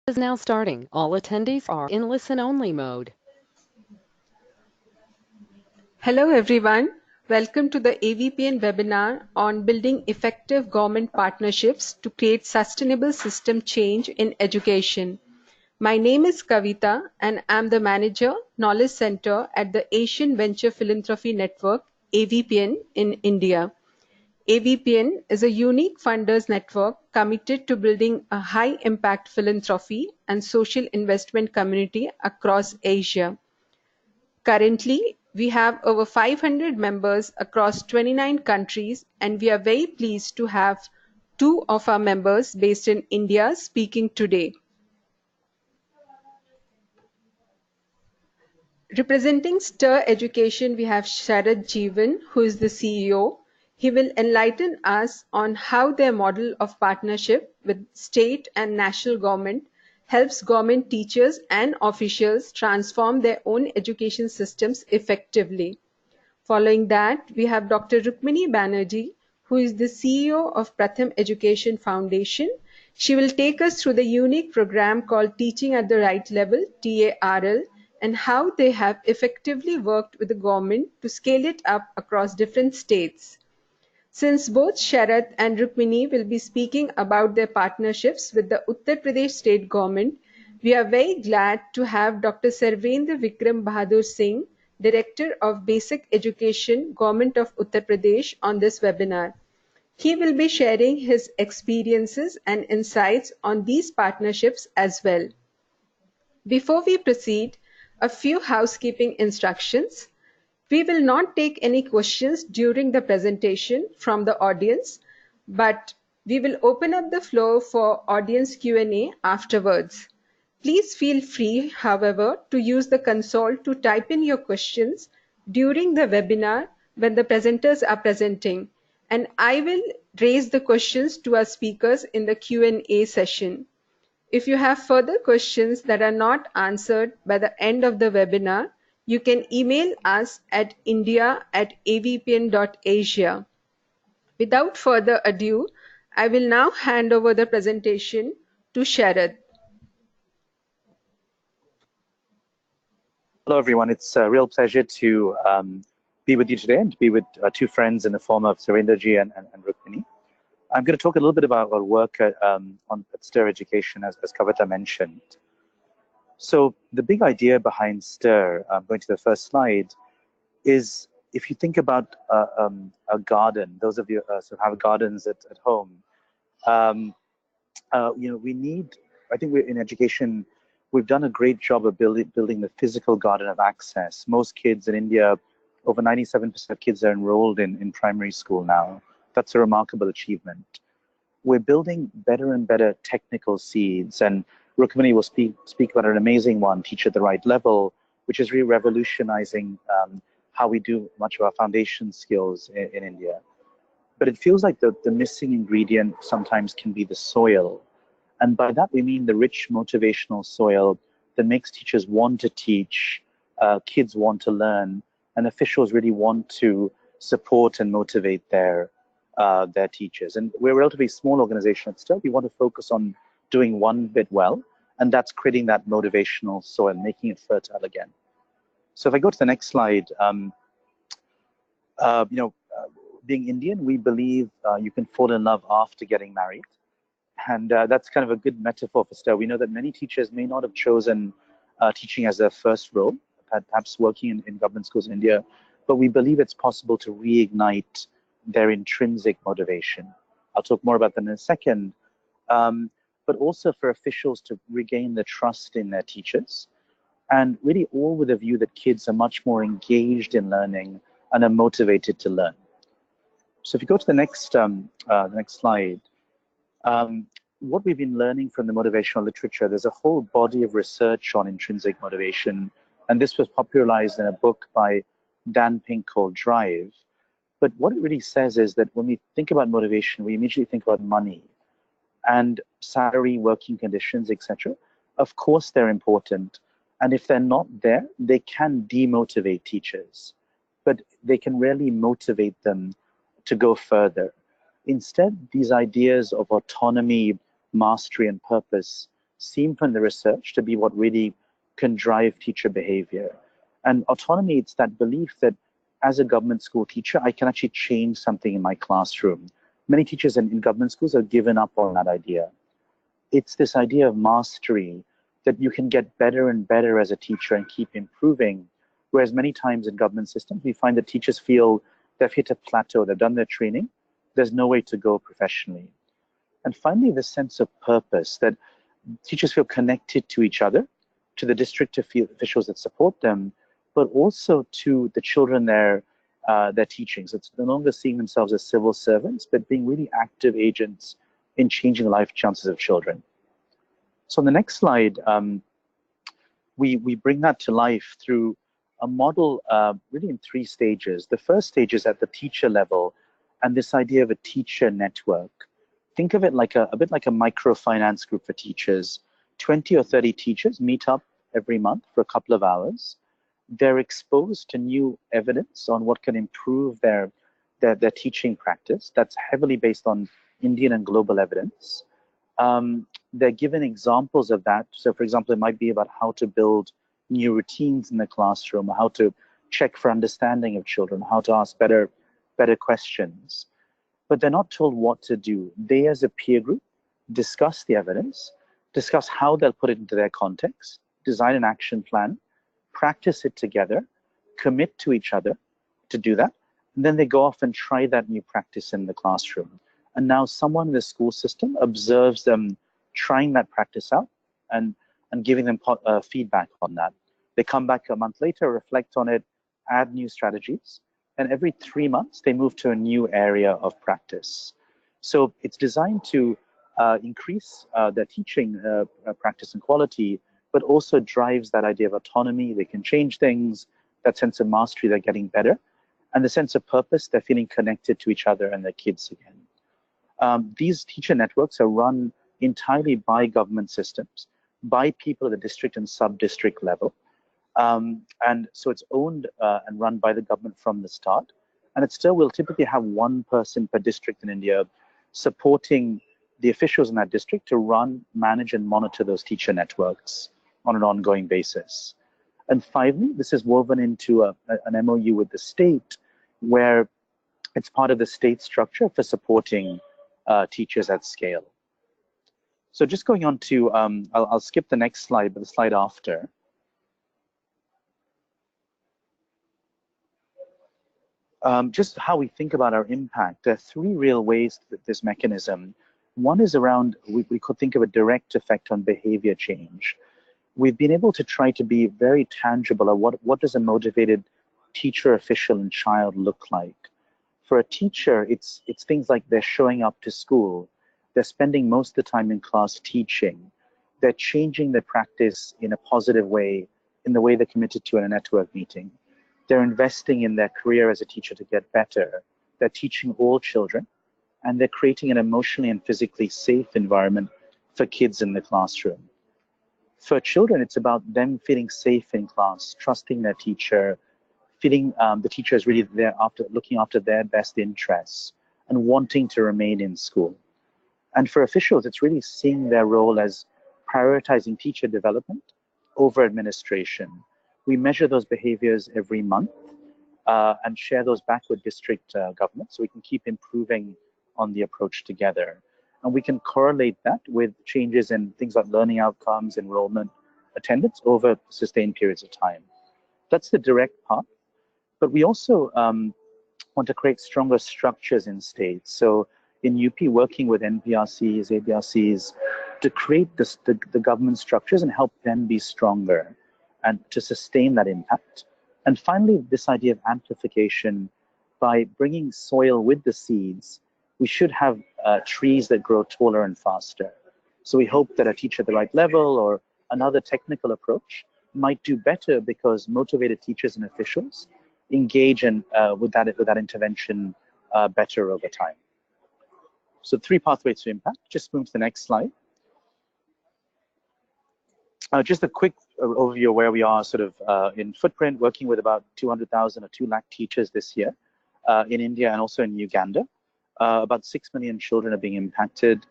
Is now starting. All attendees are in listen-only mode. Hello everyone. Welcome to the AVPN webinar on building effective government partnerships to create sustainable system change in education. My name is Kavita and I'm the Manager, Knowledge Center at the Asian Venture Philanthropy Network, AVPN, in India. AVPN is a unique funders network committed to building a high-impact philanthropy and social investment community across Asia. Currently, we have over 500 members across 29 countries, and we are very pleased to have two of our members based in India speaking today. Representing STIR Education, we have Sharad Jeevan, who is the CEO. He will enlighten us on how their model of partnership with state and national government helps government teachers and officials transform their own education systems effectively. Following that, we have Dr. Rukmini Banerjee, who is the CEO of Pratham Education Foundation. She will take us through the unique program called Teaching at the Right Level, TARL, and how they have effectively worked with the government to scale it up across different states. Since both Sharath and Rukmini will be speaking about their partnerships with the Uttar Pradesh state government, we are very glad to have Dr. Sarvendra Singh, Director of Basic Education, Government of Uttar Pradesh, on this webinar. He will be sharing his experiences and insights on these partnerships as well. Before we proceed, a few housekeeping instructions. We will not take any questions during the presentation from the audience, but we will open up the floor for audience Q&A afterwards. Please feel free, however, to use the console to type in your questions during the webinar when the presenters are presenting, and I will raise the questions to our speakers in the Q&A session. If you have further questions that are not answered by the end of the webinar, you can email us at india@avpn.asia. Without further ado, I will now hand over the presentation to Sharad. Hello, everyone. It's a real pleasure to be with you today and to be with two friends in the form of Sarvendraji and Rukmini. I'm going to talk a little bit about our work at STIR Education, as Kavita mentioned. So the big idea behind STIR, going to the first slide, is if you think about a garden, those of you who have gardens at home, we need, I think we're in education, we've done a great job of building the physical garden of access. Most kids in India, over 97% of kids are enrolled in primary school now. That's a remarkable achievement. We're building better and better technical seeds, and Rukmini will speak about an amazing one, Teach at the Right Level, which is really revolutionizing how we do much of our foundation skills in India. But it feels like the missing ingredient sometimes can be the soil. And by that we mean the rich motivational soil that makes teachers want to teach, kids want to learn, and officials really want to support and motivate their teachers. And we're a relatively small organization at STIR. We want to focus on doing one bit well, and that's creating that motivational soil, making it fertile again. So if I go to the next slide, being Indian, we believe you can fall in love after getting married. And that's kind of a good metaphor for STIR. We know that many teachers may not have chosen teaching as their first role, perhaps working in government schools in India, but we believe it's possible to reignite their intrinsic motivation. I'll talk more about that in a second. But also for officials to regain the trust in their teachers, and really all with a view that kids are much more engaged in learning and are motivated to learn. So if you go to the next slide, what we've been learning from the motivational literature, there's a whole body of research on intrinsic motivation, and this was popularized in a book by Dan Pink called Drive. But what it really says is that when we think about motivation, we immediately think about money and salary, working conditions, etc. Of course, they're important. And if they're not there, they can demotivate teachers, but they can rarely motivate them to go further. Instead, these ideas of autonomy, mastery, and purpose seem from the research to be what really can drive teacher behavior. And autonomy, it's that belief that as a government school teacher, I can actually change something in my classroom. Many teachers in government schools have given up on that idea. It's this idea of mastery, that you can get better and better as a teacher and keep improving. Whereas many times in government systems, we find that teachers feel they've hit a plateau, they've done their training, there's no way to go professionally. And finally, the sense of purpose, that teachers feel connected to each other, to the district officials that support them, but also to the children they're teaching. So it's no longer seeing themselves as civil servants, but being really active agents in changing the life chances of children. So on the next slide, we bring that to life through a model really in 3 stages. The first stage is at the teacher level, and this idea of a teacher network. Think of it like a bit like a microfinance group for teachers. 20 or 30 teachers meet up every month for a couple of hours. They're exposed to new evidence on what can improve their teaching practice. That's heavily based on Indian and global evidence. They're given examples of that. So for example, it might be about how to build new routines in the classroom, how to check for understanding of children, how to ask better questions. But they're not told what to do. They, as a peer group, discuss the evidence, discuss how they'll put it into their context, design an action plan, practice it together, commit to each other to do that, and then they go off and try that new practice in the classroom. And now someone in the school system observes them trying that practice out and giving them feedback on that. They come back a month later, reflect on it, add new strategies, and every 3 months they move to a new area of practice. So it's designed to increase their teaching practice and quality, but also drives that idea of autonomy. They can change things, that sense of mastery, they're getting better, and the sense of purpose, they're feeling connected to each other and their kids again. These teacher networks are run entirely by government systems, by people at the district and sub-district level. And so it's owned and run by the government from the start. And it still will typically have 1 person per district in India supporting the officials in that district to run, manage, and monitor those teacher networks on an ongoing basis. And finally, this is woven into an MOU with the state, where it's part of the state structure for supporting teachers at scale. So just going on to, I'll skip the next slide, but the slide after. Just how we think about our impact. There are 3 real ways that this mechanism. One is around, we could think of a direct effect on behavior change. We've been able to try to be very tangible at what does a motivated teacher, official, and child look like. For a teacher, it's things like they're showing up to school, they're spending most of the time in class teaching, they're changing their practice in a positive way, in the way they're committed to in a network meeting. They're investing in their career as a teacher to get better. They're teaching all children, and they're creating an emotionally and physically safe environment for kids in the classroom. For children, it's about them feeling safe in class, trusting their teacher, feeling the teacher is really there looking after their best interests, and wanting to remain in school. And for officials, it's really seeing their role as prioritizing teacher development over administration. We measure those behaviors every month and share those back with district governments so we can keep improving on the approach together. And we can correlate that with changes in things like learning outcomes, enrollment, attendance over sustained periods of time. That's the direct part. But we also want to create stronger structures in states. So in UP, working with NPRCs, ABRCs, to create the government structures and help them be stronger and to sustain that impact. And finally, this idea of amplification. By bringing soil with the seeds, we should have trees that grow taller and faster. So we hope that a teacher at the right level or another technical approach might do better because motivated teachers and officials engage in, with that intervention better over time. So 3 pathways to impact. Just move to the next slide. Just a quick overview of where we are sort of in footprint, working with about 200,000 or 2 lakh teachers this year in India and also in Uganda. About 6 million children are being impacted.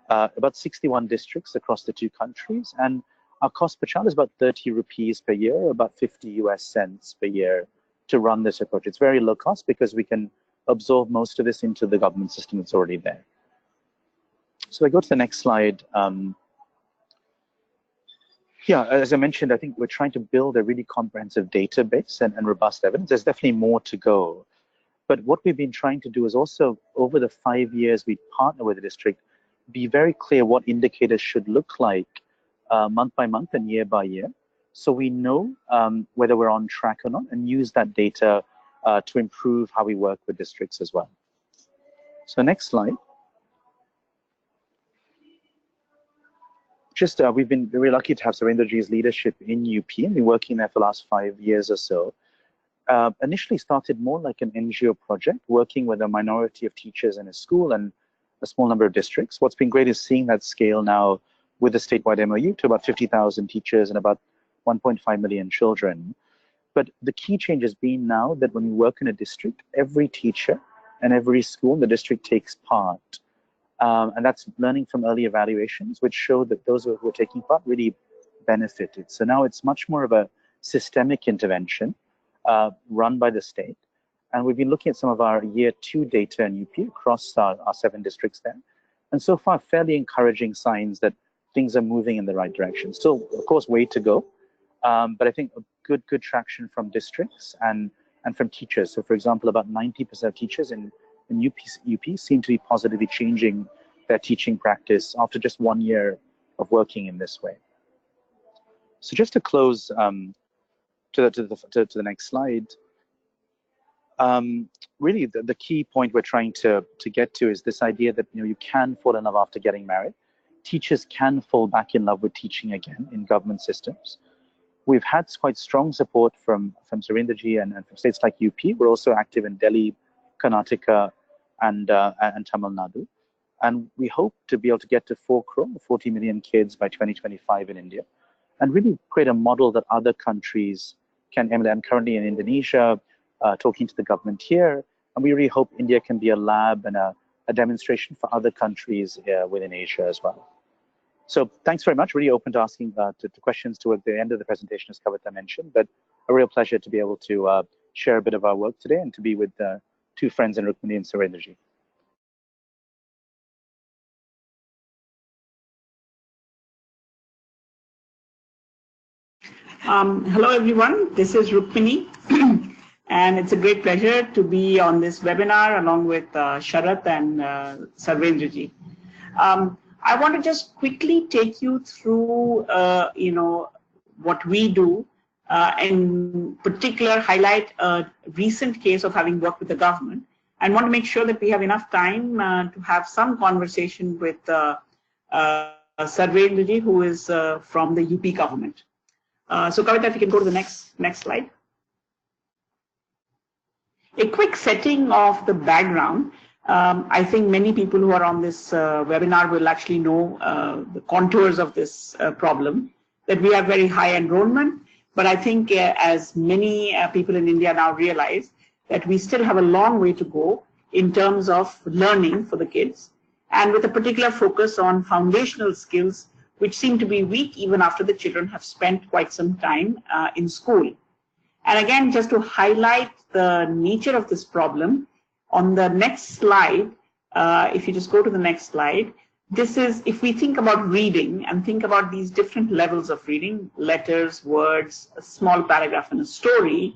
about 61 districts across the two countries, and our cost per child is about 30 rupees per year, about 50 US cents per year to run this approach. It's very low cost because we can absorb most of this into the government system that's already there. So I go to the next slide. Yeah, as I mentioned, I think we're trying to build a really comprehensive database and robust evidence. There's definitely more to go. But what we've been trying to do is also, over the 5 years we partner with the district, be very clear what indicators should look like month by month and year by year, so we know whether we're on track or not, and use that data to improve how we work with districts as well. So next slide. Just we've been very lucky to have Sarvendraji's leadership in UP, and been working there for the last 5 years or so. Initially started more like an NGO project, working with a minority of teachers in a school and a small number of districts. What's been great is seeing that scale now with the statewide MOU to about 50,000 teachers and about 1.5 million children. But the key change has been now that when we work in a district, every teacher and every school in the district takes part. And that's learning from early evaluations, which show that those who are taking part really benefited. So now it's much more of a systemic intervention run by the state. And we've been looking at some of our year 2 data in UP across our 7 districts there. And so far, fairly encouraging signs that things are moving in the right direction. Still, of course, way to go. But I think a good traction from districts and from teachers. So for example, about 90% of teachers in UP seem to be positively changing their teaching practice after just 1 year of working in this way. So just to close to the next slide, really the key point we're trying to get to is this idea that you can fall in love after getting married. Teachers can fall back in love with teaching again in government systems. We've had quite strong support from Sarvendraji and from states like UP. We're also active in Delhi, Karnataka, and Tamil Nadu. And we hope to be able to get to 4 crore, 40 million kids by 2025 in India, and really create a model that other countries can emulate. I'm currently in Indonesia, talking to the government here, and we really hope India can be a lab and a demonstration for other countries within Asia as well. So thanks very much. Really open to asking to questions toward the end of the presentation, as Kavita mentioned, but a real pleasure to be able to share a bit of our work today and to be with 2 friends in Rukmini and Sarvendraji. Hello everyone, this is Rukmini and it's a great pleasure to be on this webinar along with Sharath and Sarvendraji. I want to just quickly take you through what we do, in particular highlight a recent case of having worked with the government, and want to make sure that we have enough time to have some conversation with Sarvendraji, who is from the UP government. So Kavita, if you can go to the next slide. A quick setting of the background. I think many people who are on this webinar will actually know the contours of this problem, that we have very high enrollment, but I think as many people in India now realize that we still have a long way to go in terms of learning for the kids, and with a particular focus on foundational skills which seem to be weak even after the children have spent quite some time in school. And again, just to highlight the nature of this problem, on the next slide, if you just go to the next slide, this is, if we think about reading and think about these different levels of reading, letters, words, a small paragraph and a story,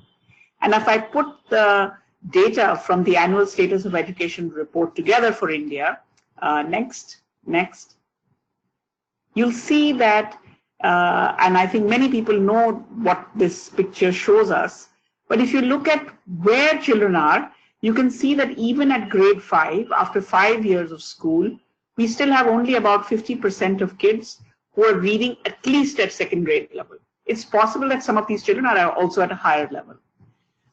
and if I put the data from the annual status of education report together for India, next, you'll see that, and I think many people know what this picture shows us, but if you look at where children are, you can see that even at grade 5, after 5 years of school, we still have only about 50% of kids who are reading at least at 2nd grade level. It's possible that some of these children are also at a higher level.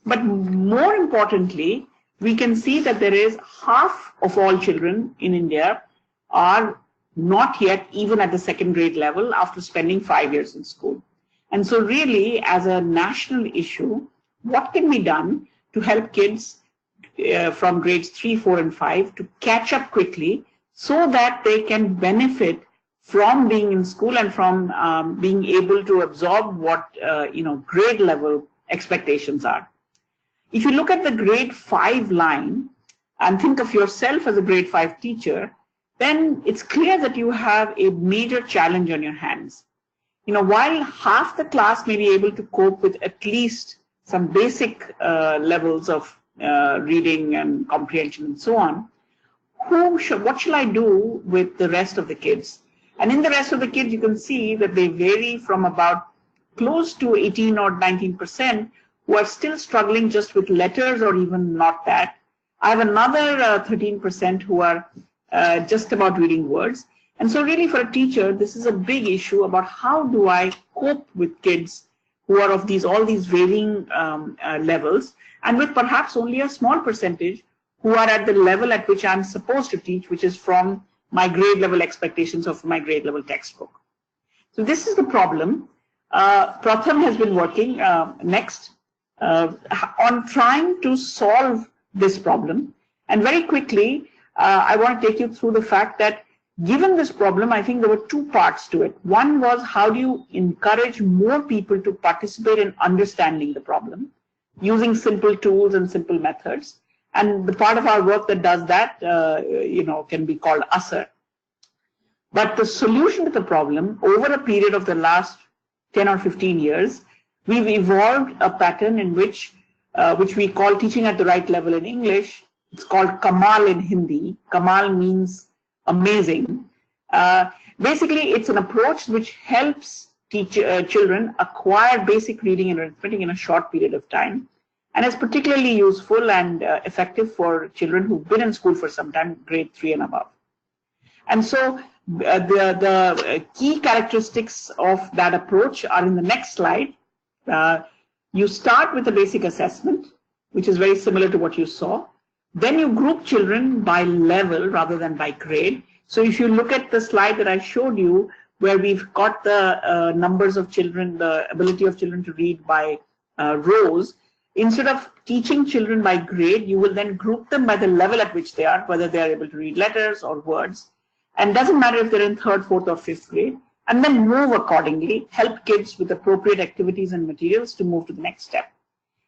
But more importantly, we can see that there is half of all children in India are not yet even at the 2nd grade level after spending 5 years in school. And so really, as a national issue, what can be done to help kids from grades 3, 4, and 5 to catch up quickly so that they can benefit from being in school and from being able to absorb what grade level expectations are. If you look at the grade 5 line and think of yourself as a grade 5 teacher, then it's clear that you have a major challenge on your hands. While half the class may be able to cope with at least some basic levels of reading and comprehension and so on, what shall I do with the rest of the kids? And in the rest of the kids, you can see that they vary from about close to 18 or 19% who are still struggling just with letters or even not that. I have another 13% who are just about reading words. And so really for a teacher, this is a big issue about how do I cope with kids who are of all these varying levels, and with perhaps only a small percentage who are at the level at which I'm supposed to teach, which is from my grade level expectations or from my grade level textbook. So this is the problem. Pratham has been working next on trying to solve this problem. And very quickly, I want to take you through the fact that given this problem, I think there were two parts to it. One was, how do you encourage more people to participate in understanding the problem using simple tools and simple methods? And the part of our work that does that, can be called ASER. But the solution to the problem, over a period of the last 10 or 15 years, we've evolved a pattern in which we call teaching at the right level in English. It's called Kamal in Hindi. Kamal means amazing. Basically, it's an approach which helps children acquire basic reading and arithmetic in a short period of time, and is particularly useful and effective for children who've been in school for some time, grade 3 and above. And so the key characteristics of that approach are in the next slide. You start with a basic assessment, which is very similar to what you saw. Then you group children by level rather than by grade. So if you look at the slide that I showed you, where we've got the numbers of children, the ability of children to read by rows, instead of teaching children by grade, you will then group them by the level at which they are, whether they are able to read letters or words. And doesn't matter if they're in 3rd, 4th, or 5th grade. And then move accordingly, help kids with appropriate activities and materials to move to the next step.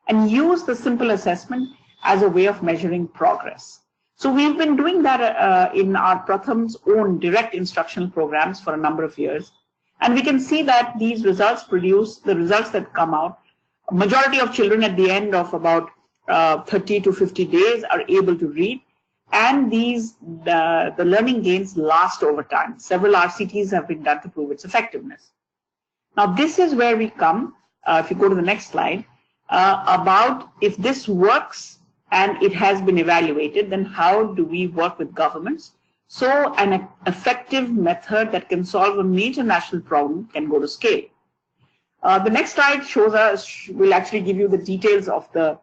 And use the simple assessment as a way of measuring progress. So we've been doing that in our Pratham's own direct instructional programs for a number of years. And we can see that these results produce the results that come out. A majority of children at the end of about 30 to 50 days are able to read. And the learning gains last over time. Several RCTs have been done to prove its effectiveness. Now this is where we come, if you go to the next slide, about if this works and it has been evaluated, then how do we work with governments so an effective method that can solve a major national problem can go to scale. The next slide shows us, will actually give you the details of the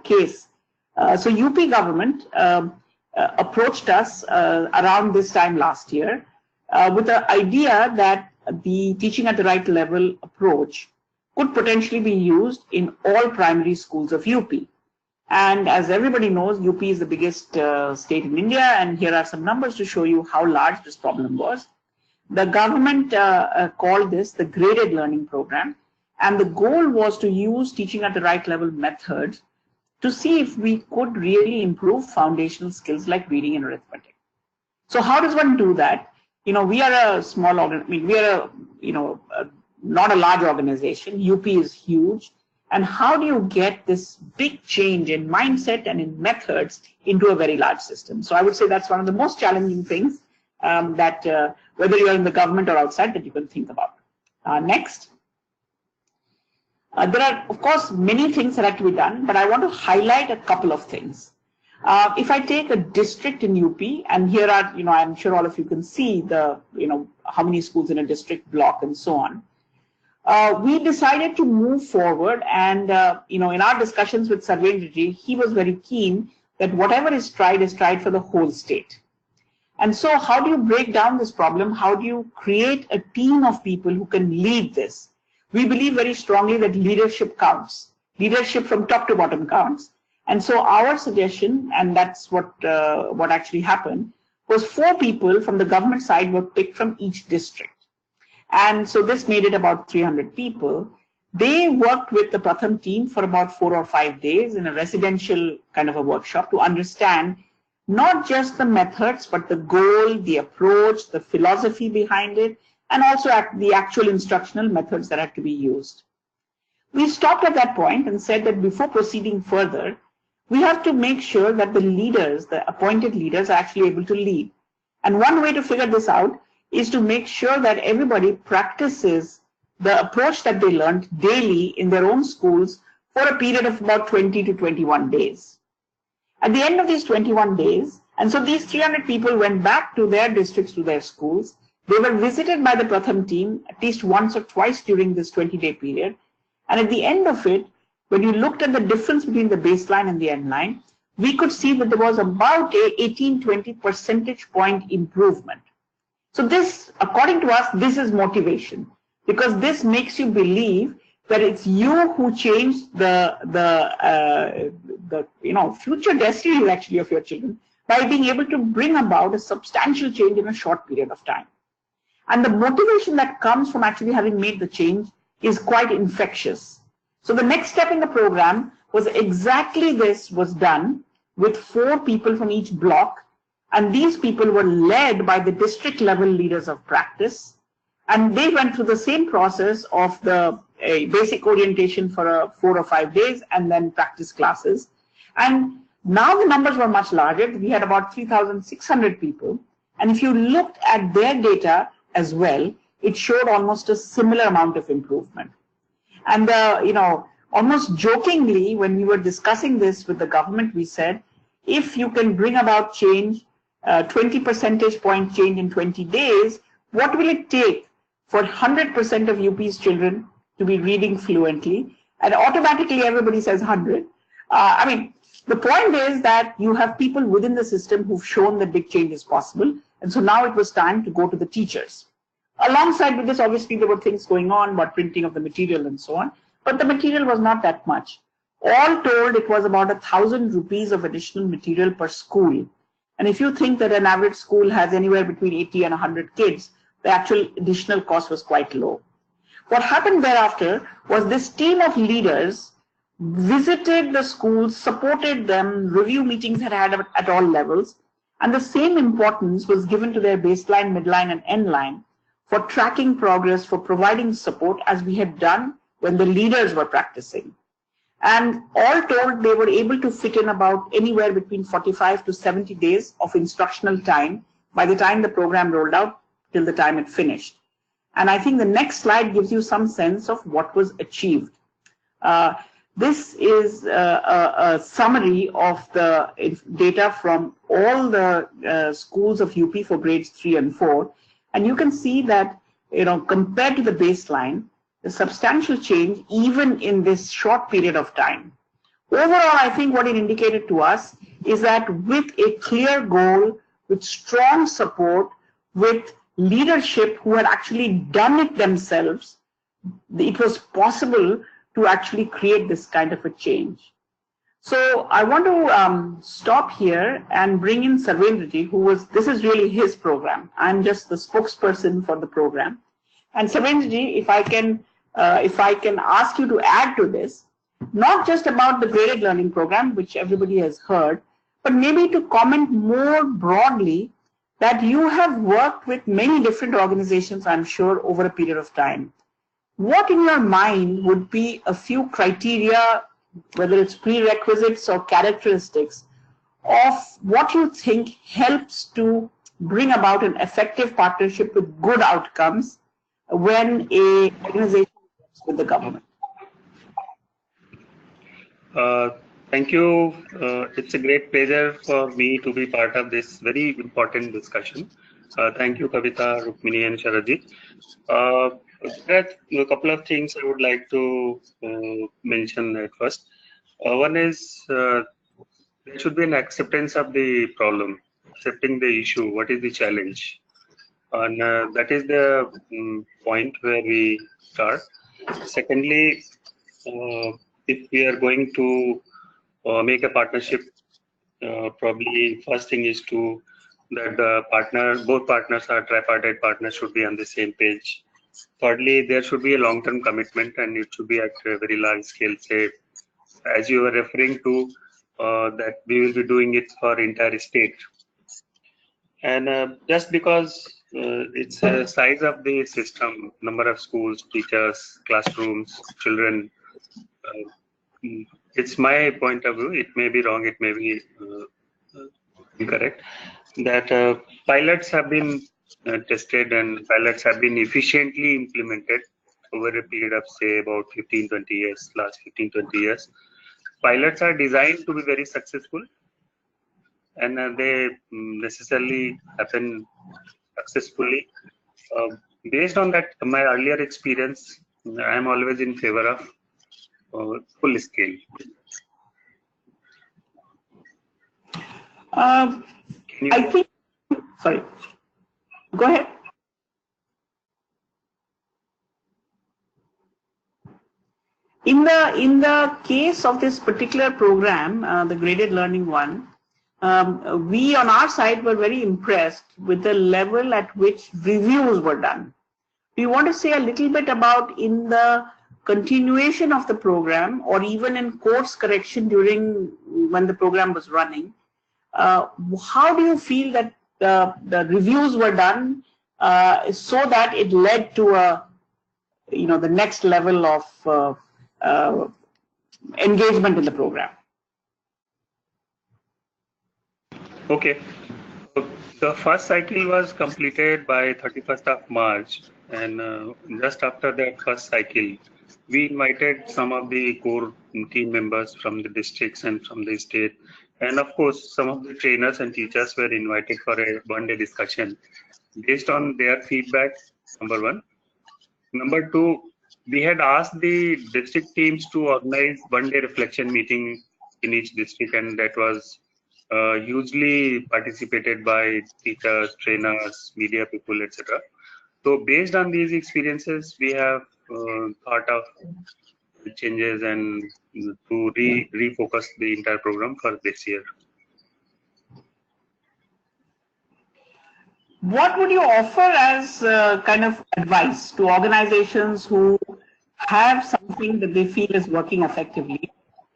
case. So UP government approached us around this time last year with the idea that the teaching at the right level approach could potentially be used in all primary schools of UP. And as everybody knows, UP is the biggest state in India, and here are some numbers to show you how large this problem was. The government called this the graded learning program, and the goal was to use teaching at the right level methods to see if we could really improve foundational skills like reading and arithmetic. So how does one do that? We are a small organization, we are not a large organization. UP is huge. And how do you get this big change in mindset and in methods into a very large system? So I would say that's one of the most challenging things that whether you're in the government or outside, that you can think about. Next. There are, of course, many things that have to be done, but I want to highlight a couple of things. If I take a district in UP, and here are, I'm sure all of you can see the, how many schools in a district block and so on. We decided to move forward, and in our discussions with Sarvendra ji, he was very keen that whatever is tried for the whole state. And so how do you break down this problem? How do you create a team of people who can lead this? We believe very strongly that leadership counts. Leadership from top to bottom counts. And so our suggestion, and that's what actually happened, was 4 people from the government side were picked from each district. And so this made it about 300 people. They worked with the Pratham team for about 4 or 5 days in a residential kind of a workshop to understand not just the methods, but the goal, the approach, the philosophy behind it, and also the actual instructional methods that had to be used. We stopped at that point and said that before proceeding further, we have to make sure that the leaders, the appointed leaders, are actually able to lead. And one way to figure this out is to make sure that everybody practices the approach that they learned daily in their own schools for a period of about 20 to 21 days. At the end of these 21 days, and so these 300 people went back to their districts, to their schools. They were visited by the Pratham team at least once or twice during this 20-day period. And at the end of it, when you looked at the difference between the baseline and the end line, we could see that there was about a 18-20 percentage point improvement. So this, according to us, this is motivation, because this makes you believe that it's you who changed the future destiny actually of your children by being able to bring about a substantial change in a short period of time. And the motivation that comes from actually having made the change is quite infectious. So the next step in the program was exactly this was done with 4 people from each block, and these people were led by the district level leaders of practice, and they went through the same process of the basic orientation for 4 or 5 days and then practice classes. And now the numbers were much larger. We had about 3,600 people, and if you looked at their data as well, it showed almost a similar amount of improvement. And almost jokingly, when we were discussing this with the government, we said, if you can bring about change, 20 percentage point change in 20 days, what will it take for 100% of UP's children to be reading fluently? And automatically everybody says 100. The point is that you have people within the system who've shown that big change is possible. And so now it was time to go to the teachers. Alongside with this, obviously, there were things going on about printing of the material and so on, but the material was not that much. All told, it was about 1,000 rupees of additional material per school. And if you think that an average school has anywhere between 80 and 100 kids, the actual additional cost was quite low. What happened thereafter was this team of leaders visited the schools, supported them, review meetings had at all levels, and the same importance was given to their baseline, midline, and end line for tracking progress, for providing support as we had done when the leaders were practicing. And all told, they were able to fit in about anywhere between 45 to 70 days of instructional time by the time the program rolled out till the time it finished. And I think the next slide gives you some sense of what was achieved. This is a summary of the data from all the schools of UP for grades 3 and 4. And you can see that, compared to the baseline, the substantial change even in this short period of time. Overall, I think what it indicated to us is that with a clear goal, with strong support, with leadership who had actually done it themselves, it was possible to actually create this kind of a change. So I want to stop here and bring in Sarvendra, this is really his program. I'm just the spokesperson for the program. And Sarvendra, if I can ask you to add to this, not just about the graded learning program, which everybody has heard, but maybe to comment more broadly that you have worked with many different organizations, I'm sure, over a period of time. What in your mind would be a few criteria, whether it's prerequisites or characteristics, of what you think helps to bring about an effective partnership with good outcomes when an organization works with the government? Thank you. It's a great pleasure for me to be part of this very important discussion. Thank you, Kavita, Rukmini, and Sharadji. There are a couple of things I would like to mention at first. One is there should be an acceptance of the problem, accepting the issue, what is the challenge. And that is the point where we start. Secondly, if we are going to make a partnership, probably first thing is to that both partners are tripartite partners should be on the same page. Thirdly, there should be a long-term commitment and it should be at a very large scale. Say, as you were referring to, that we will be doing it for entire state. And just because it's a size of the system, number of schools, teachers, classrooms, children, it's my point of view. It may be wrong, it may be incorrect, that pilots have been tested and pilots have been efficiently implemented over a period of, say, about 15-20 years, last 15-20 years. Pilots are designed to be very successful, and they necessarily happen successfully. Based on that, my earlier experience, I am always in favor of full scale. I think, sorry, go ahead. In the case of this particular program, the graded learning one, we on our side were very impressed with the level at which reviews were done. Do you want to say a little bit about in the continuation of the program or even in course correction during when the program was running? How do you feel that the reviews were done so that it led to the next level of engagement in the program? Okay. The first cycle was completed by 31st of March, and just after that first cycle, we invited some of the core team members from the districts and from the state, and of course some of the trainers and teachers were invited for a one-day discussion based on their feedback, number one. Number two, we had asked the district teams to organize one-day reflection meeting in each district, and that was hugely participated by teachers, trainers, media people, etc. So based on these experiences, we have thought of changes and to refocus the entire program for this year. What would you offer as kind of advice to organizations who have something that they feel is working effectively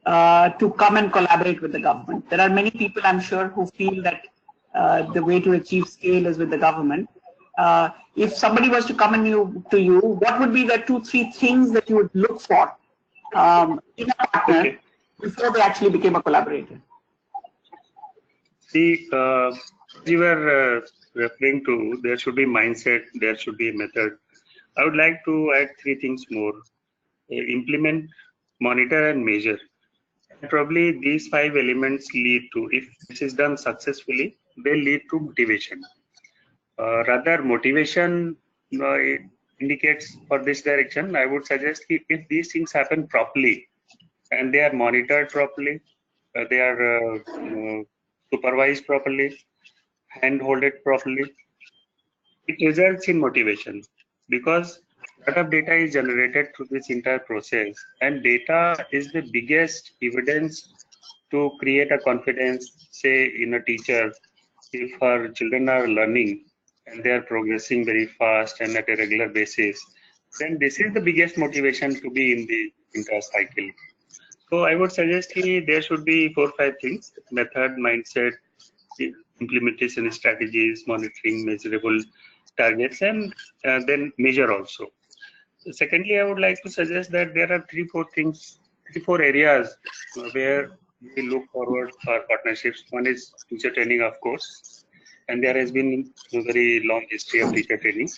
to come and collaborate with the government? There are many people, I'm sure, who feel that the way to achieve scale is with the government. If somebody was to come to you, what would be the 2-3 things that you would look for in a partner before they actually became a collaborator? See, you were referring to, there should be mindset, there should be a method. I would like to add 3 things more. Implement, monitor and measure. And probably these 5 elements lead to, if this is done successfully, they lead to motivation. Rather, motivation indicates for this direction. I would suggest if these things happen properly and they are monitored properly, they are supervised properly, hand-holded properly, it results in motivation, because a lot of data is generated through this entire process, and data is the biggest evidence to create a confidence, say, in a teacher. If her children are learning and they are progressing very fast and at a regular basis, then this is the biggest motivation to be in the entire cycle. So I would suggest there should be 4 or 5 things: method, mindset, implementation strategies, monitoring, measurable targets, and then measure also. Secondly, I would like to suggest that there are 3-4 areas where we look forward for partnerships. One is teacher training, of course, and there has been a very long history of teacher training.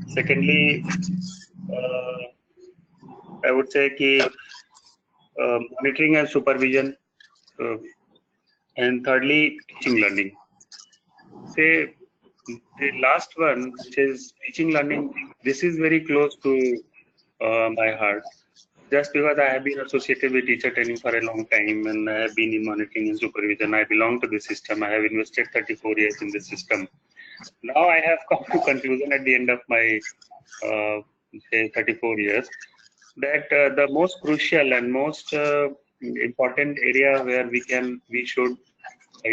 Secondly, I would say monitoring and supervision, and thirdly, teaching learning. Say the last one, which is teaching learning, this is very close to my heart, just because I have been associated with teacher training for a long time, and I have been in monitoring and supervision. I belong to the system. I have invested 34 years in the system. Now I have come to conclusion at the end of my say 34 years that the most crucial and most important area where we should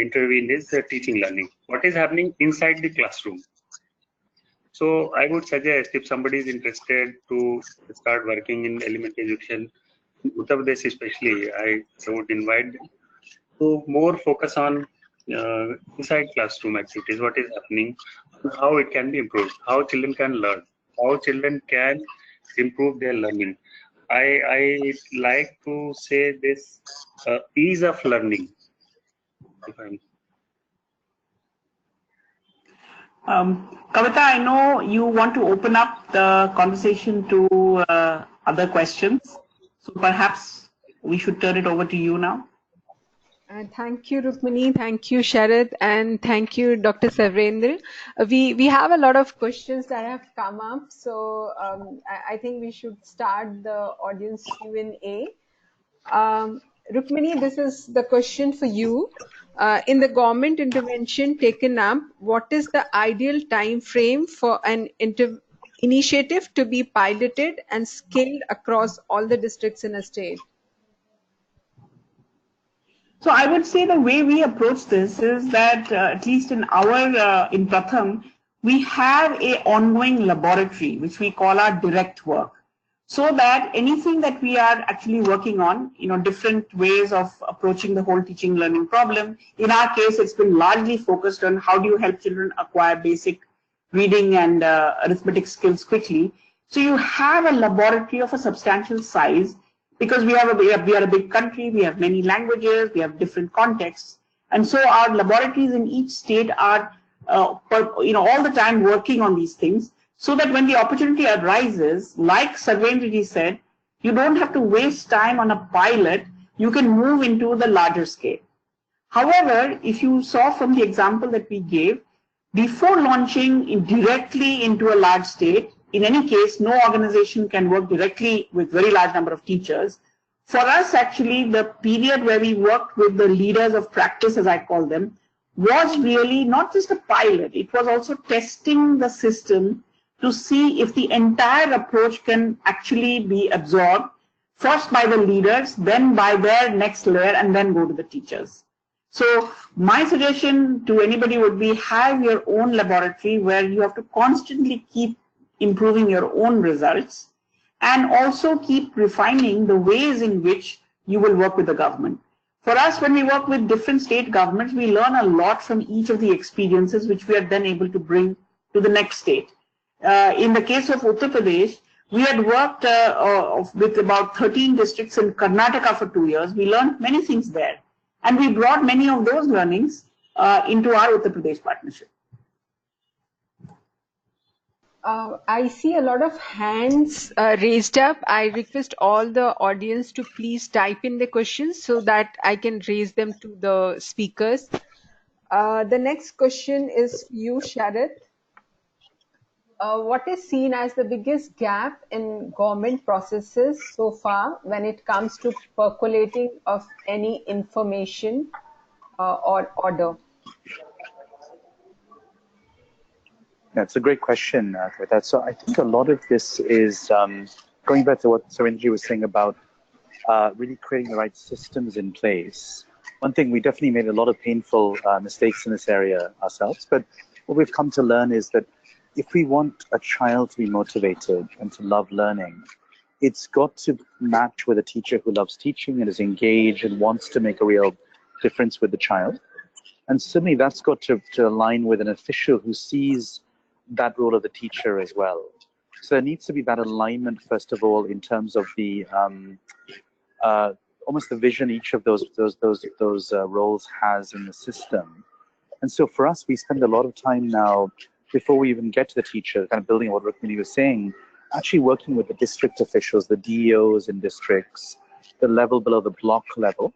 intervened is teaching learning. What is happening inside the classroom? So I would suggest, if somebody is interested to start working in elementary education, in Uttar Pradesh especially, I would invite them to more focus on inside classroom activities, what is happening, how it can be improved, how children can learn, how children can improve their learning. I like to say this ease of learning. Kavita, I know you want to open up the conversation to other questions, so perhaps we should turn it over to you now. Thank you, Rukmini. Thank you, Sharad, and thank you, Dr. Sarvendra. We have a lot of questions that have come up, so I think we should start the audience Q&A. Rukmini, this is the question for you. In the government intervention taken up, what is the ideal time frame for an initiative to be piloted and scaled across all the districts in a state? So I would say the way we approach this is that at least in in Pratham, we have a ongoing laboratory which we call our direct work. So that anything that we are actually working on, different ways of approaching the whole teaching learning problem. In our case, it's been largely focused on how do you help children acquire basic reading and arithmetic skills quickly. So you have a laboratory of a substantial size, because we are a big country, we have many languages, we have different contexts. And so our laboratories in each state are all the time working on these things, so that when the opportunity arises, like Sarvendra said, you don't have to waste time on a pilot, you can move into the larger scale. However, if you saw from the example that we gave, before launching directly into a large state, in any case, no organization can work directly with very large number of teachers. For us, actually, the period where we worked with the leaders of practice, as I call them, was really not just a pilot, it was also testing the system to see if the entire approach can actually be absorbed, first by the leaders, then by their next layer, and then go to the teachers. So my suggestion to anybody would be, have your own laboratory where you have to constantly keep improving your own results, and also keep refining the ways in which you will work with the government. For us, when we work with different state governments, we learn a lot from each of the experiences which we are then able to bring to the next state. In the case of Uttar Pradesh, we had worked with about 13 districts in Karnataka for 2 years. We learned many things there, and we brought many of those learnings into our Uttar Pradesh partnership. I see a lot of hands raised up. I request all the audience to please type in the questions so that I can raise them to the speakers. The next question is you, Sharad. What is seen as the biggest gap in government processes so far when it comes to percolating of any information or order? That's a great question, Kavita. So I think a lot of this is going back to what Sarvendra was saying about really creating the right systems in place. One thing, we definitely made a lot of painful mistakes in this area ourselves, but what we've come to learn is that if we want a child to be motivated and to love learning, it's got to match with a teacher who loves teaching and is engaged and wants to make a real difference with the child. And similarly, that's got to align with an official who sees that role of the teacher as well. So there needs to be that alignment, first of all, in terms of the almost the vision each of those roles has in the system. And so for us, we spend a lot of time now, before we even get to the teacher, kind of building on what Rukmini was saying, actually working with the district officials, the DEOs in districts, the level below the block level,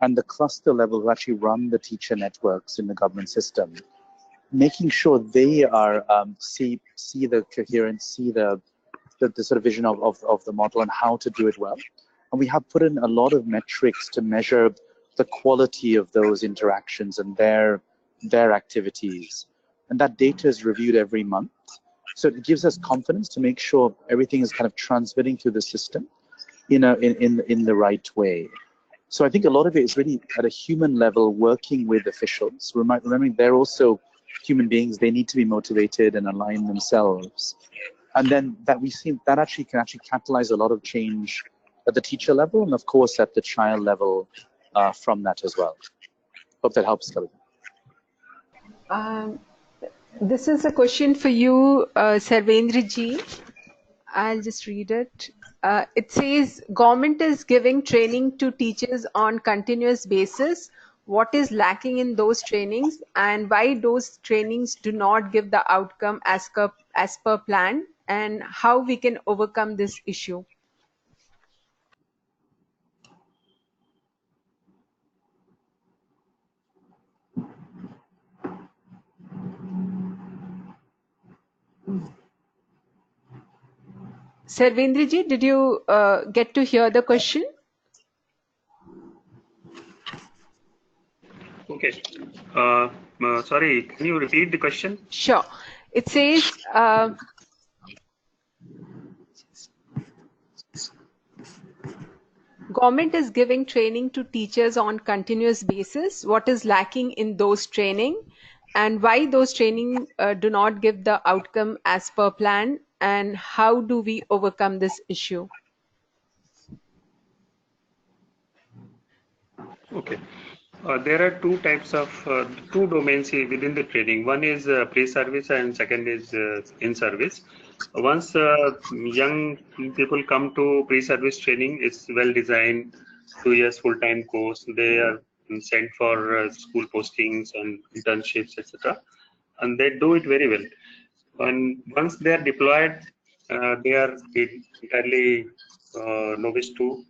and the cluster level who actually run the teacher networks in the government system, making sure they are see the coherence, see the sort of vision of the model and how to do it well. And we have put in a lot of metrics to measure the quality of those interactions and their activities. And that data is reviewed every month. So it gives us confidence to make sure everything is kind of transmitting through the system in the right way. So I think a lot of it is really at a human level, working with officials, remembering they're also human beings. They need to be motivated and align themselves. And then that we see that actually can catalyze a lot of change at the teacher level, and of course at the child level from that as well. Hope that helps, Kavita. This is a question for you, Sarvendra ji. I'll just read it. It says, government is giving training to teachers on continuous basis. What is lacking in those trainings, and why those trainings do not give the outcome as per plan, and how we can overcome this issue? Sarvendra ji, did you get to hear the question? Okay. Sorry, can you repeat the question? Sure. It says, government is giving training to teachers on continuous basis. What is lacking in those training, and why those training do not give the outcome as per plan, and how do we overcome this issue? Okay. There are two types of two domains within the training. One is pre-service and second is in-service. Once young people come to pre-service training, it's well designed, 2 years full-time course. They are sent for school postings and internships, etc. And they do it very well. And once they are deployed, they are entirely novice too,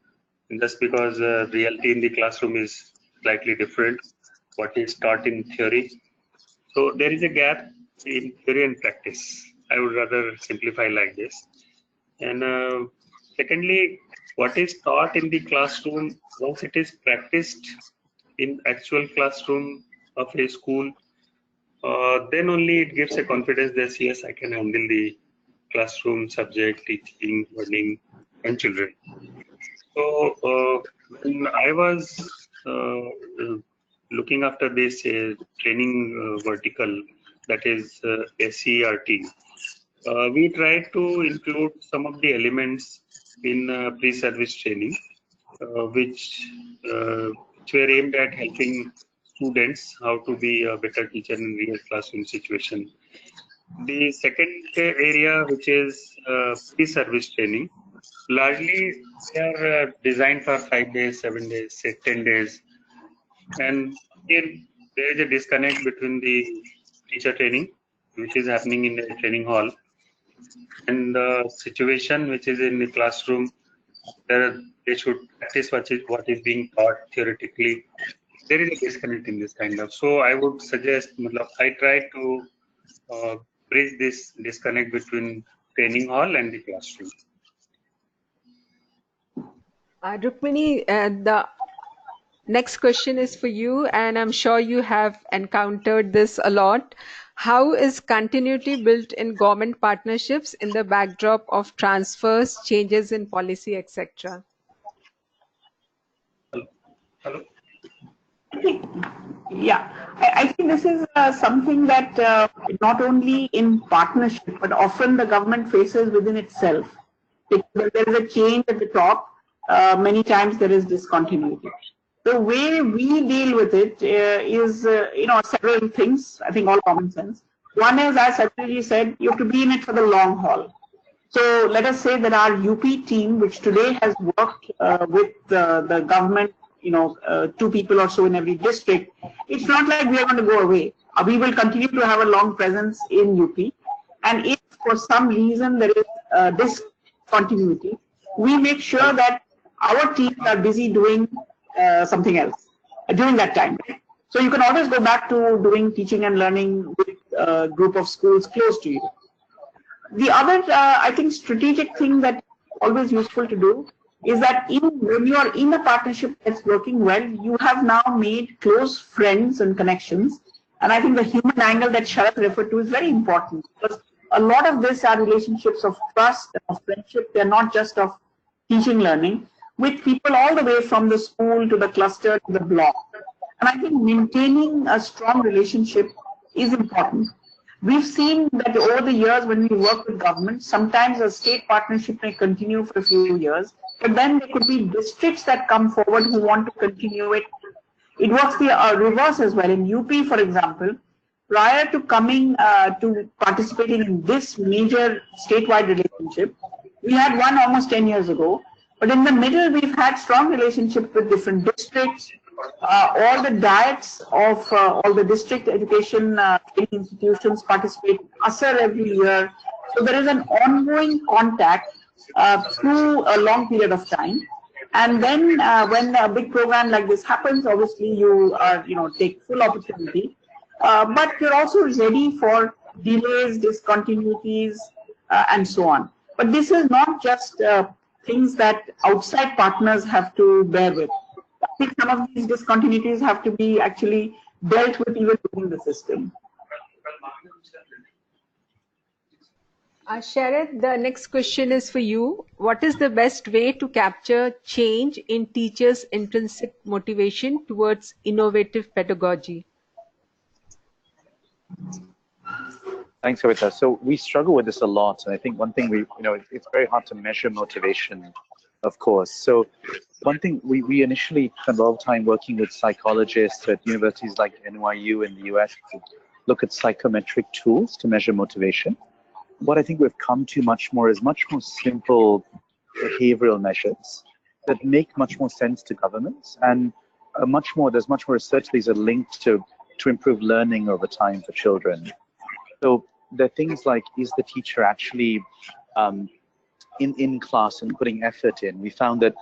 just because reality in the classroom is slightly different what is taught in theory. So there is a gap in theory and practice. I would rather simplify like this. And secondly, what is taught in the classroom, once it is practiced in actual classroom of a school, then only it gives a confidence that yes, I can handle the classroom subject, teaching, learning, and children. So when I was looking after this training vertical, that is SCRT, we tried to include some of the elements in pre-service training, which were aimed at helping students how to be a better teacher in real classroom situation. The second area, which is pre-service training, largely they are designed for 5 days, 7 days, 10 days. And again, there is a disconnect between the teacher training, which is happening in the training hall, and the situation which is in the classroom. They should practice what is being taught theoretically. There is a disconnect in this kind of. So I would suggest, I try to bridge this disconnect between training hall and the classroom. Rukmini, the next question is for you, and I'm sure you have encountered this a lot. How is continuity built in government partnerships in the backdrop of transfers, changes in policy, etc.? Hello? Yeah, I think this is something that not only in partnership, but often the government faces within itself. Because when there is a change at the top, many times there is discontinuity. The way we deal with it is, several things, I think all common sense. One is, as Satyaji said, you have to be in it for the long haul. So let us say that our UP team, which today has worked with the government, 2 people or so in every district, it's not like we are going to go away. We will continue to have a long presence in UP. And if for some reason there is discontinuity, we make sure that our teams are busy doing something else during that time. So you can always go back to doing teaching and learning with a group of schools close to you. The other, I think, strategic thing that is always useful to do is that when you are in a partnership that's working well, you have now made close friends and connections. And I think the human angle that Sharath referred to is very important, because a lot of this are relationships of trust, of friendship. They're not just of teaching, learning. with people all the way from the school to the cluster to the block. And I think maintaining a strong relationship is important. We've seen that over the years when we work with government, sometimes a state partnership may continue for a few years, but then there could be districts that come forward who want to continue it. It works the reverse as well. In UP, for example, prior to coming to participating in this major statewide relationship, we had one almost 10 years ago. But in the middle, we've had strong relationships with different districts. All the diets of all the district education training institutions participate in ASAR every year. So there is an ongoing contact through a long period of time. And then when a big program like this happens, obviously you take full opportunity. But you're also ready for delays, discontinuities, and so on. But this is not just things that outside partners have to bear with. I think some of these discontinuities have to be actually dealt with even within the system. Sharad, the next question is for you. What is the best way to capture change in teachers' intrinsic motivation towards innovative pedagogy? Thanks, Kavita. So we struggle with this a lot, and I think one thing it's very hard to measure motivation, of course. So one thing we initially spent a lot of time working with psychologists at universities like NYU in the US to look at psychometric tools to measure motivation. What I think we've come to much more is much more simple behavioral measures that make much more sense to governments, and there's much more research. These are linked to improve learning over time for children. So there are things like, is the teacher actually in class and putting effort in? We found that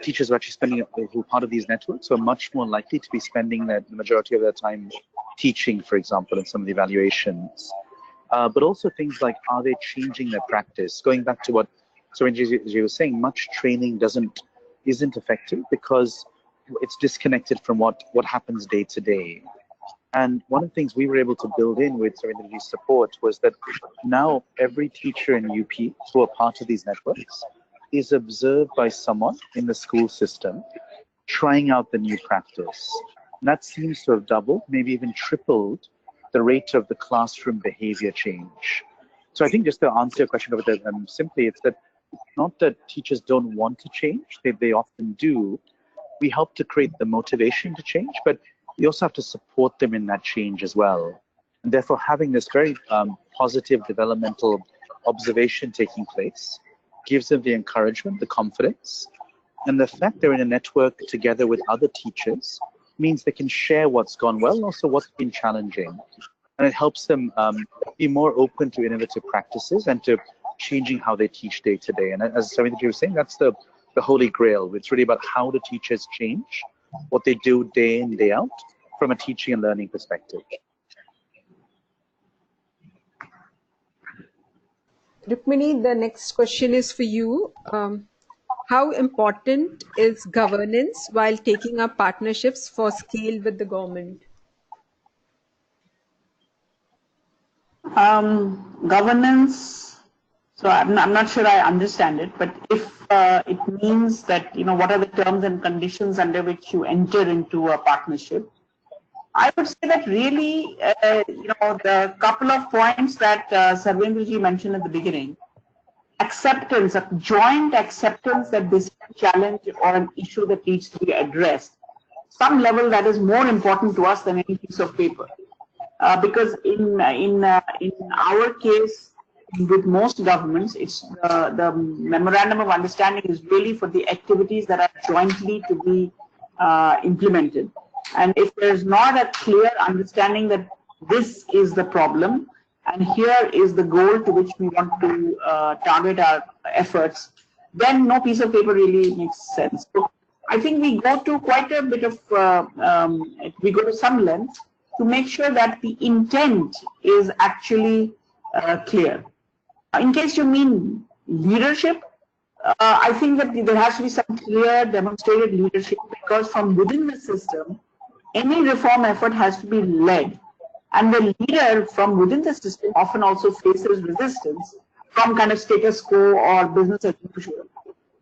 teachers who are actually who are part of these networks are much more likely to be spending the majority of their time teaching, for example, in some of the evaluations. But also things like, are they changing their practice? Going back to what Sarvendra was saying, much training isn't effective because it's disconnected from what happens day to day. And one of the things we were able to build in with Sarvendra's support was that now every teacher in UP who are part of these networks is observed by someone in the school system trying out the new practice. And that seems to have doubled, maybe even tripled the rate of the classroom behavior change. So I think just to answer your question over there, simply, it's that not that teachers don't want to change, they often do. We help to create the motivation to change, but we also have to support them in that change as well. And therefore, having this very positive developmental observation taking place gives them the encouragement, the confidence, and the fact they're in a network together with other teachers means they can share what's gone well and also what's been challenging. And it helps them be more open to innovative practices and to changing how they teach day to day. And as Sarvendra was saying, that's the holy grail. It's really about how the teachers change what they do day in, day out from a teaching and learning perspective. Rukmini, the next question is for you. How important is governance while taking up partnerships for scale with the government? Governance, so I'm not sure I understand it, but if it means that, what are the terms and conditions under which you enter into a partnership, I would say that really, the couple of points that Sarvendra mentioned at the beginning, acceptance, a joint acceptance that this is a challenge or an issue that needs to be addressed, some level that is more important to us than any piece of paper. Because in our case, with most governments, it's the memorandum of understanding is really for the activities that are jointly to be implemented. And if there's not a clear understanding that this is the problem and here is the goal to which we want to target our efforts, then no piece of paper really makes sense. So I think we go to quite a bit of, we go to some length to make sure that the intent is actually clear. In case you mean leadership, I think that there has to be some clear demonstrated leadership, because from within the system, any reform effort has to be led. And the leader from within the system often also faces resistance from kind of status quo or business as usual.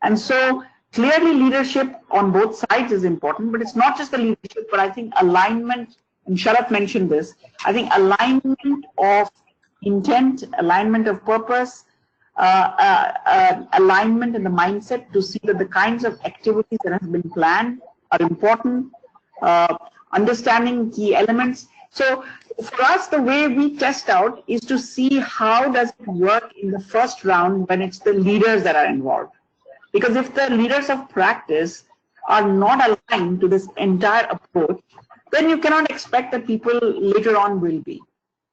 And so Clearly, leadership on both sides is important, but it's not just the leadership, but I think alignment, and Sharath mentioned this, I think alignment of intent, alignment of purpose, alignment in the mindset to see that the kinds of activities that have been planned are important, understanding key elements. So for us, the way we test out is to see how does it work in the first round when it's the leaders that are involved. Because if the leaders of practice are not aligned to this entire approach, then you cannot expect that people later on will be.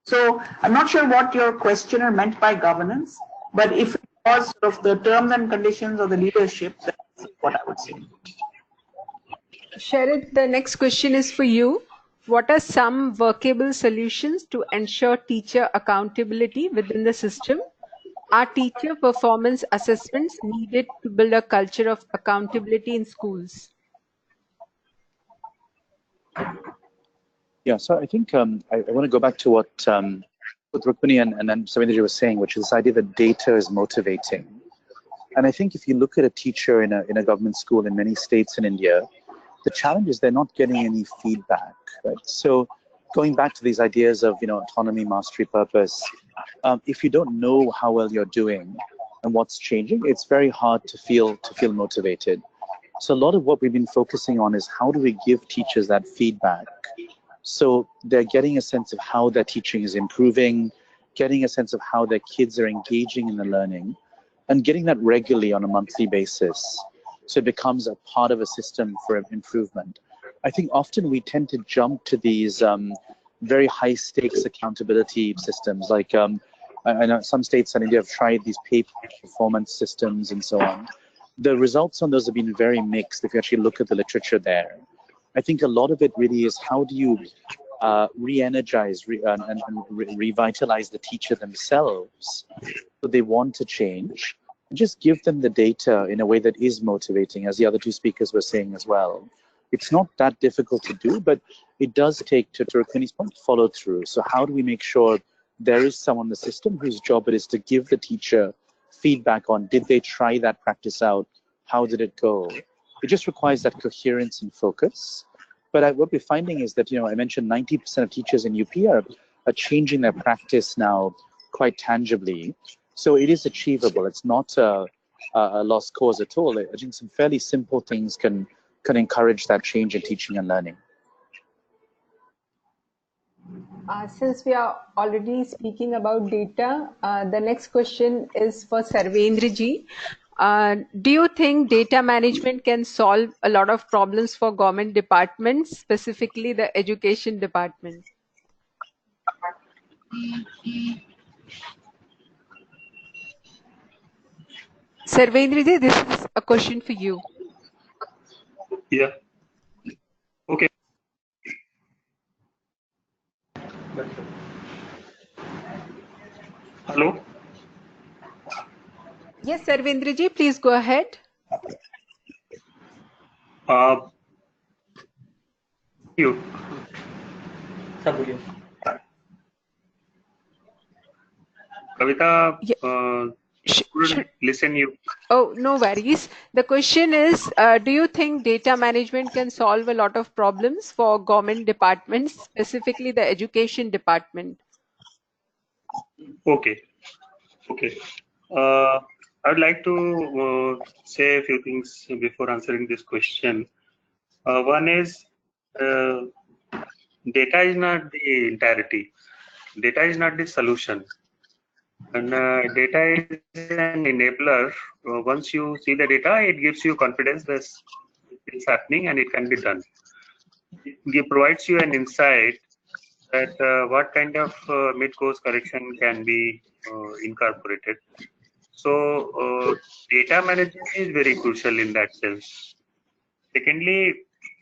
So I'm not sure what your questioner meant by governance, but if it was sort of the terms and conditions of the leadership, that's what I would say. Sharad, the next question is for you. What are some workable solutions to ensure teacher accountability within the system? Are teacher performance assessments needed to build a culture of accountability in schools? Yeah, so I think I want to go back to what Rukmini and then Sarvendra was saying, which is this idea that data is motivating. And I think if you look at a teacher in a government school in many states in India, the challenge is they're not getting any feedback, right? So going back to these ideas of, autonomy, mastery, purpose, if you don't know how well you're doing and what's changing, it's very hard to feel motivated. So a lot of what we've been focusing on is how do we give teachers that feedback so they're getting a sense of how their teaching is improving, getting a sense of how their kids are engaging in the learning, and getting that regularly on a monthly basis. So it becomes a part of a system for improvement. I think often we tend to jump to these very high stakes accountability systems. Like I know some states in India have tried these pay performance systems and so on. The results on those have been very mixed if you actually look at the literature there. I think a lot of it really is how do you re-energize and revitalize the teacher themselves so they want to change, and just give them the data in a way that is motivating, as the other two speakers were saying as well. It's not that difficult to do, but it does take, to Rukmini's point, follow through. So how do we make sure there is someone in the system whose job it is to give the teacher feedback on, did they try that practice out? How did it go? It just requires that coherence and focus. But what we're finding is that, I mentioned 90% of teachers in UP are changing their practice now quite tangibly. So it is achievable. It's not a lost cause at all. I think some fairly simple things can encourage that change in teaching and learning. Since we are already speaking about data, the next question is for Sarvendra ji. Do you think data management can solve a lot of problems for government departments, specifically the education department? Sarvendra ji, this is a question for you. Yeah. Okay. Hello. Yes, Sarvendra ji, please go ahead. You. Kavita, listen you. Oh, no worries. The question is, do you think data management can solve a lot of problems for government departments, specifically the education department? Okay. I would like to say a few things before answering this question. One is data is not the entirety. Data is not the solution. And data is an enabler. Once you see the data, it gives you confidence that it's happening and it can be done. It provides you an insight that what kind of mid-course correction can be incorporated. So data management is very crucial in that sense. Secondly,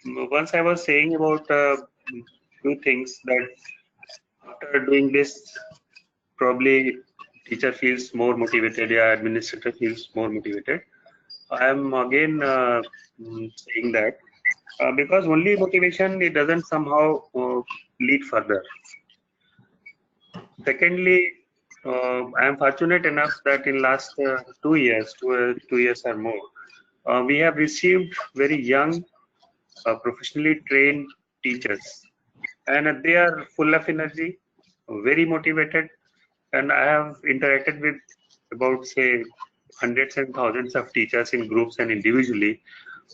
once I was saying about two things that after doing this, probably teacher feels more motivated, yeah, administrator feels more motivated. I am again saying that because only motivation, it doesn't somehow lead further. Secondly, I am fortunate enough that in last 2 years or more, we have received very young, professionally trained teachers, and they are full of energy, very motivated, and I have interacted with about, say, hundreds and thousands of teachers in groups and individually.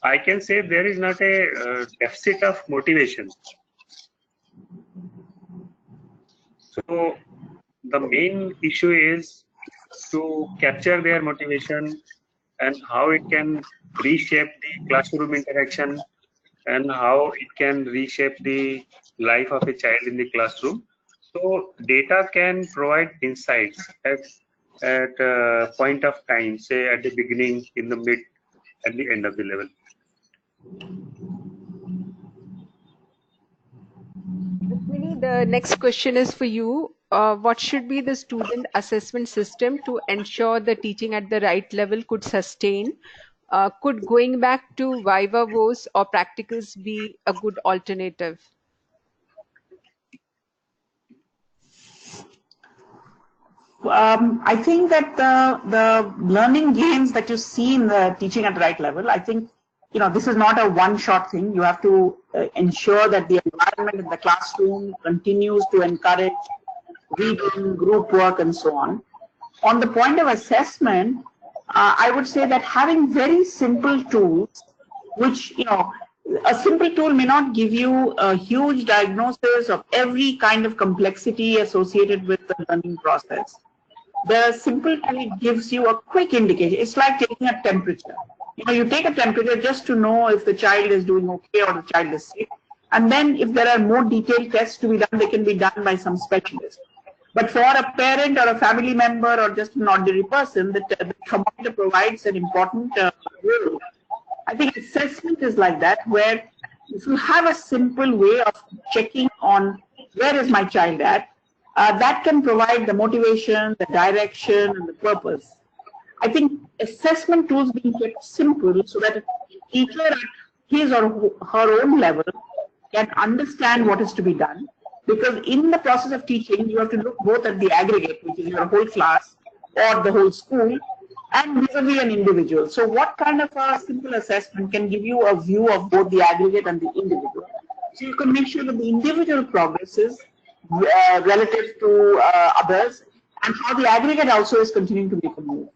I can say there is not a deficit of motivation. So the main issue is to capture their motivation and how it can reshape the classroom interaction and how it can reshape the life of a child in the classroom. So data can provide insights at a point of time, say at the beginning, in the mid, at the end of the level. Rukmini, the next question is for you. What should be the student assessment system to ensure the teaching at the right level could sustain? Could going back to viva voce or practicals be a good alternative? I think that the learning gains that you see in the teaching at the right level, I think, this is not a one-shot thing. You have to ensure that the environment in the classroom continues to encourage reading, group work, and so on. On the point of assessment, I would say that having very simple tools, which, a simple tool may not give you a huge diagnosis of every kind of complexity associated with the learning process. The simple tool gives you a quick indication. It's like taking a temperature. You take a temperature just to know if the child is doing okay or the child is sick. And then if there are more detailed tests to be done, they can be done by some specialist. But for a parent or a family member or just an ordinary person, the thermometer provides an important role. I think assessment is like that, where if you have a simple way of checking on where is my child at, that can provide the motivation, the direction, and the purpose. I think assessment tools being kept simple so that a teacher at his or her own level can understand what is to be done. Because in the process of teaching, you have to look both at the aggregate, which is your whole class or the whole school, and vis-a-vis an individual. So what kind of a simple assessment can give you a view of both the aggregate and the individual? So you can make sure that the individual progresses relative to others, and how the aggregate also is continuing to make a move.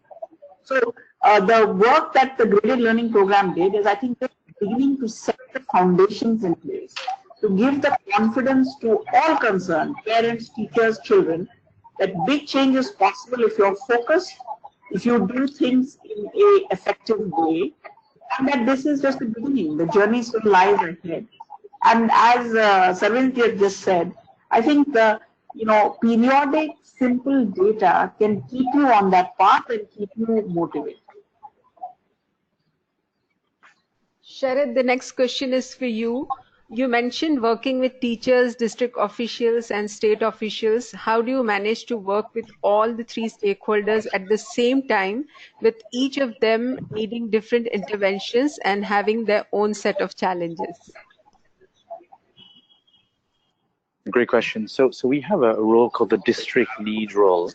So the work that the graded learning program did is, I think, they're beginning to set the foundations in place to give the confidence to all concerned, parents, teachers, children, that big change is possible if you're focused, if you do things in an effective way, and that this is just the beginning. The journey still lies ahead. And as Sarvendra just said, I think the periodic simple data can keep you on that path and keep you motivated. Sharad, the next question is for you. You mentioned working with teachers, district officials, and state officials. How do you manage to work with all the three stakeholders at the same time, with each of them needing different interventions and having their own set of challenges? Great question. So we have a role called the district lead role,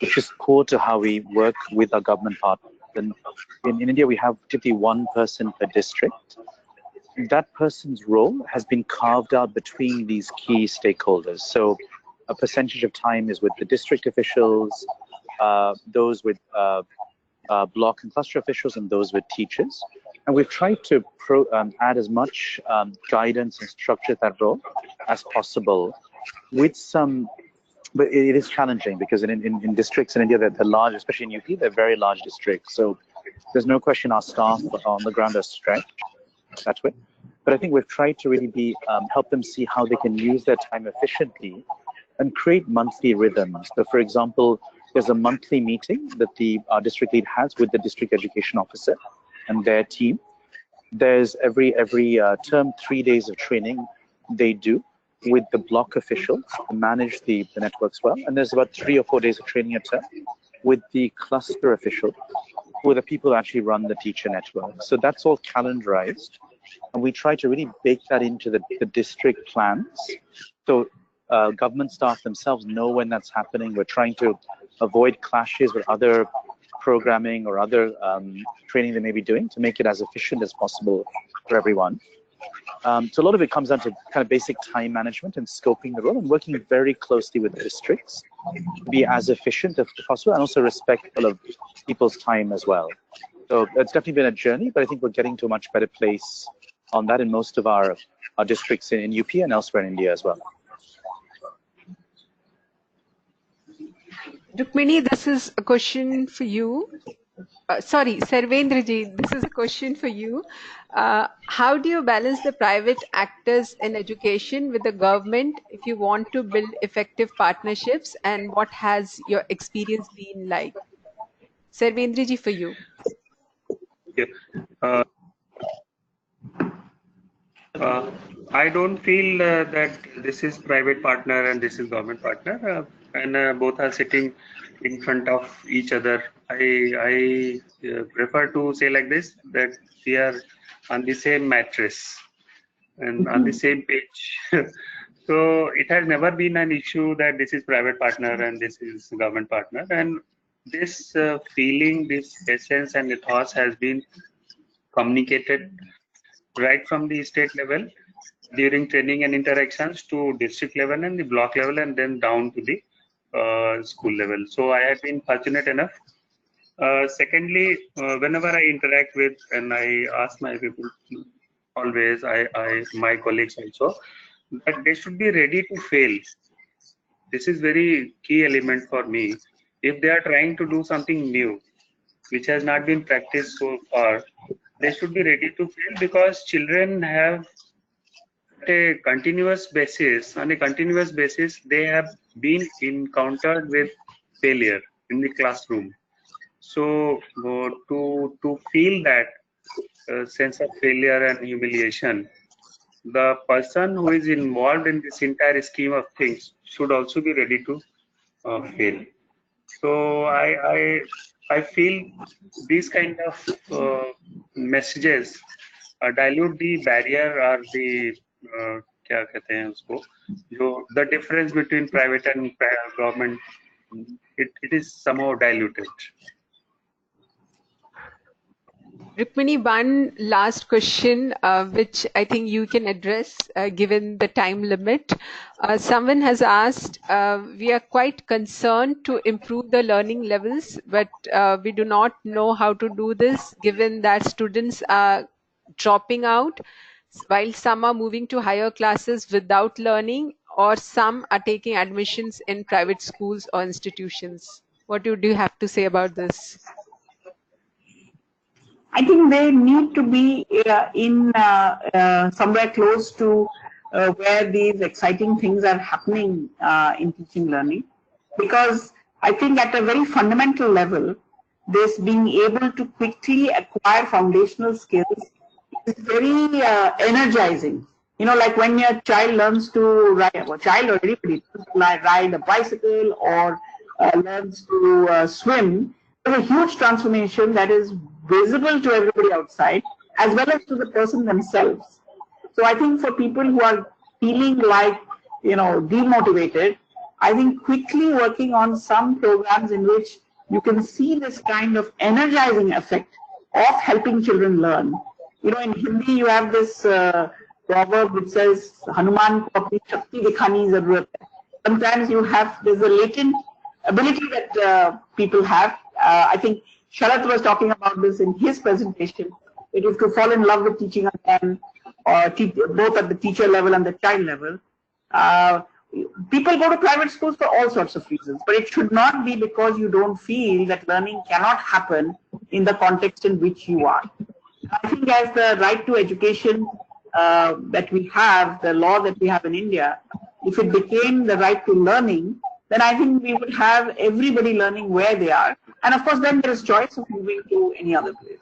which is core to how we work with our government partners. And in India, we have typically one person per district. That person's role has been carved out between these key stakeholders. So a percentage of time is with the district officials, those with block and cluster officials, and those with teachers. And we've tried to add as much guidance and structure to that role as possible, with some, but it is challenging because in districts in India, they're large, especially in UP, they're very large districts. So there's no question our staff on the ground are stretched that way. But I think we've tried to really help them see how they can use their time efficiently and create monthly rhythms. So for example, there's a monthly meeting that our district lead has with the district education officer and their team. There's every term 3 days of training they do with the block officials to manage the networks well. And there's about 3 or 4 days of training a term with the cluster official, who are the people who actually run the teacher network. So that's all calendarized. And we try to really bake that into the district plans. So government staff themselves know when that's happening. We're trying to avoid clashes with other programming or other training they may be doing to make it as efficient as possible for everyone. So a lot of it comes down to kind of basic time management and scoping the role and working very closely with the districts to be as efficient as possible and also respectful of people's time as well. So it's definitely been a journey, but I think we're getting to a much better place on that in most of our districts in UP and elsewhere in India as well. Rukmini, this is a question for you. Sorry, Sarvendra ji, this is a question for you. How do you balance the private actors in education with the government if you want to build effective partnerships, and what has your experience been like? Sarvendra ji, for you. Yeah. I don't feel that this is private partner and this is government partner, and both are sitting in front of each other. I prefer to say like this, that we are on the same mattress and on the same page. So it has never been an issue that this is private partner and this is government partner. And this feeling, this essence and ethos has been communicated right from the state level during training and interactions to district level and the block level, and then down to the school level. So I have been fortunate enough. Secondly, whenever I interact with and I ask my people, always my colleagues also, that they should be ready to fail. This is very key element for me. If they are trying to do something new, which has not been practiced so far, they should be ready to fail, because children have a continuous basis, on a continuous basis, they have been encountered with failure in the classroom. So to feel that sense of failure and humiliation, the person who is involved in this entire scheme of things should also be ready to fail. So I feel these kind of messages dilute the barrier or the क्या कहते हैं उसको, जो the difference between private and government, it is somehow diluted. Rukmini, one last question, which I think you can address given the time limit. Someone has asked, we are quite concerned to improve the learning levels, but we do not know how to do this given that students are dropping out, while some are moving to higher classes without learning, or some are taking admissions in private schools or institutions. What do you have to say about this? I think they need to be in somewhere close to where these exciting things are happening in teaching learning, because I think at a very fundamental level, this being able to quickly acquire foundational skills is very energizing. You know, like when your child learns to ride, or child or anybody ride a bicycle or learns to swim, there's a huge transformation that is visible to everybody outside as well as to the person themselves. So I think for people who are feeling like, you know, demotivated, I think quickly working on some programs in which you can see this kind of energizing effect of helping children learn. You know, in Hindi you have this proverb which says, Hanuman ko apni shakti dikhani zarurat hai. Sometimes you have, there's a latent ability that people have. I think Sharat was talking about this in his presentation. It is to fall in love with teaching again, or both at the teacher level and the child level. People go to private schools for all sorts of reasons, but it should not be because you don't feel that learning cannot happen in the context in which you are. I think as the right to education that we have, the law that we have in India, if it became the right to learning, then I think we would have everybody learning where they are. And of course, then there is choice of moving to any other place.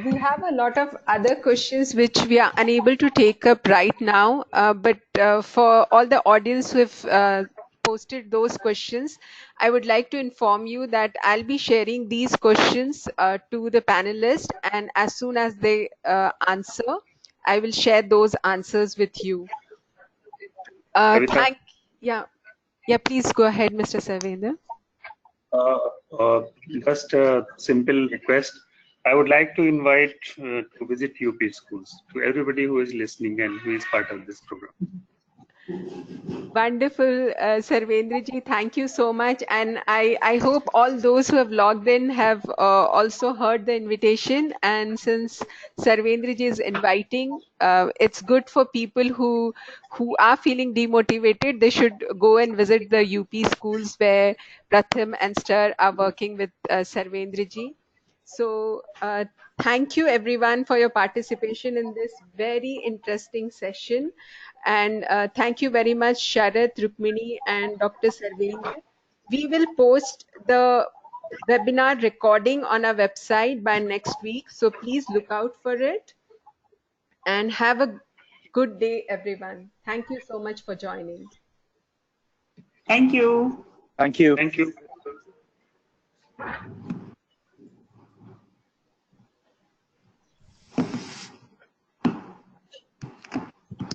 We have a lot of other questions which we are unable to take up right now, but for all the audience who have posted those questions, I would like to inform you that I'll be sharing these questions to the panelists, and as soon as they answer, I will share those answers with you. Yeah, please go ahead, Mr. Sarvendra. Just a simple request. I would like to invite to visit UP schools to everybody who is listening and who is part of this program. Wonderful, Sarvendra ji. Thank you so much. And I hope all those who have logged in have also heard the invitation. And since Sarvendra ji is inviting, it's good for people who are feeling demotivated. They should go and visit the UP schools where Pratham and Star are working with Sarvendra ji. So thank you everyone for your participation in this very interesting session. And thank you very much, Sharad, Rukmini, and Dr. Sarvendra. We will post the webinar recording on our website by next week. So please look out for it and have a good day, everyone. Thank you so much for joining. Thank you. Thank you. Thank you.